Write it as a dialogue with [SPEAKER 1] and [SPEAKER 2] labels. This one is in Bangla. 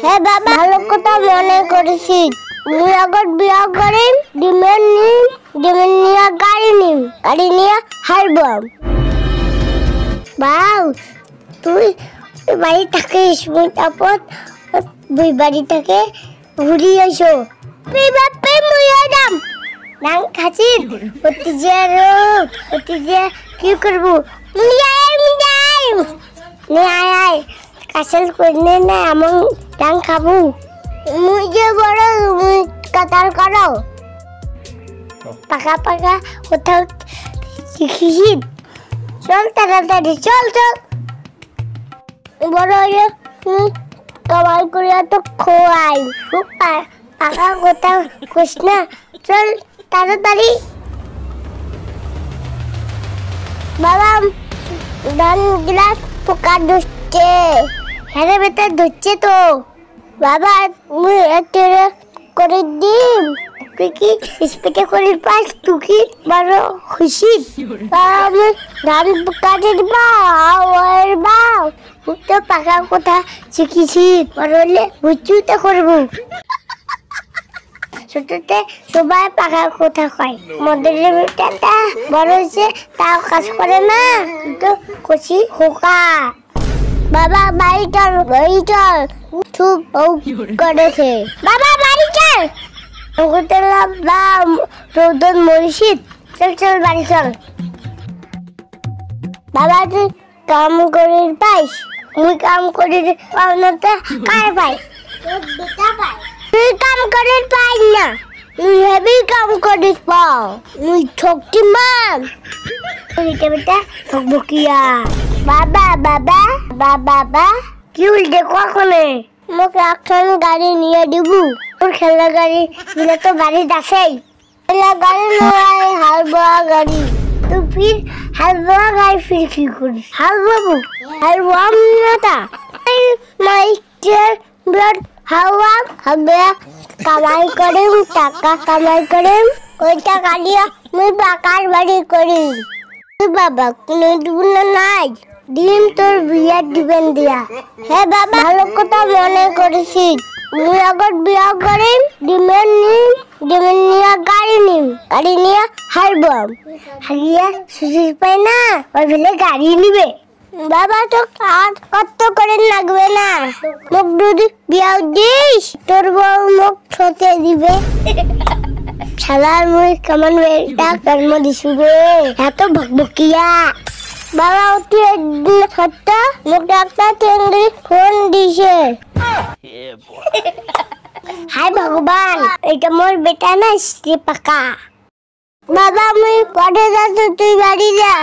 [SPEAKER 1] হ্যাঁ বাবা, ভালো কথা মনে করেছিস। মুই আগত বিয়া করিম, ডিমের নিয়ে গাড়ি নিয়ে হারবাম। বাউ, তুই বাড়ি থাকিস, মুই তারপর দুই বাড়ি থেকে ঘুরি এসো। বাপে মুই আদাম নাং খাচ্ছি অতি যে কি করবো? মুই আয় কাছেল করলে না এমন ডাং খাবো। মুই যে বড় মুই কাতার করো পাকা কোথাও শিখিছি। চল তাড়াতাড়ি চল বড় হয়ে কামাই করিয়া তো খোয়াই। পাকা কোথাও খুশ না, চল তাড়াতাড়ি। বাবা ধান গ্লাস পোকা ধরছে। হ্যাঁ বেটা ধরছে তো। বাবা মুই একটা করে দিম, তুই কি স্পিডে করে পাস? তুই কি বড় খুশি? আমি ধান কাটে দিবা তো পাকা কথা শিখেছি, বড় হলে বুঝছি তো করবো। ছোটতে সবাই পাকা কথা কয়, মদের মেয়েটা বড় হয়েছে তাও কাজ করে না, তো খুশি হোকা। বাবা বাড়ি চল খুব করেছে। বাবা বাড়ি চল রোদন মরিষিত, চল বাড়ি চল। বাবা তুই কাম করে পাইস, মুই কাম করে পাও না তো কার পাই? তুই কাম করে পাই না, তুই হেবি কাম করিস পাও। মুই ঠকটি মান বেটা ঠকবকিয়া। বাবা কি উল্টে কখনে মোক এখন গাড়ি নিয়ে দিব। তোর খেলা গাড়ি দিলে তো বাড়ি দাসেই খেলা গাড়ি নয়, হাল বোয়া গাড়ি। তুই ফির হাল বোয়া গাড়ি ফির কি করিস? হাল বোয়াম না মাইস্টার ব্লাড হাওয়া কামাই করিম, টাকা কামাই করিম, ওই টাকা দিয়া মুই পাকার বাড়ি করি। বাবা কোনো নাই ডিম তোর বিয়া দিবেন দিয়া। হ্যাঁ বাবা, ভালো কথা মনে করেছিস। মুই আগত বিয়া করিম, ডিমের নিয়ে গাড়ি নিয়ে হারবাম। হারিয়া সুযোগ পাই না, ওই ভেলে গাড়ি নিবে। বাবা তো কাজ কত করে লাগবে না, মুখ যদি বিয়া দিস তোর বউ মুখ ছোটে দিবে। শালার মুই কেমন মেয়েটা জন্ম দিছু রে, এত ভকভকিয়া। বাবা উঠি একদিন সত্য মোক একটা চেঙ্গি ফোন দিছে। হাই ভগবান, এটা মোর বেটা না স্ত্রী পাকা। বাবা মুই পড়ে যাচ্ছি, তুই বাড়ি যা।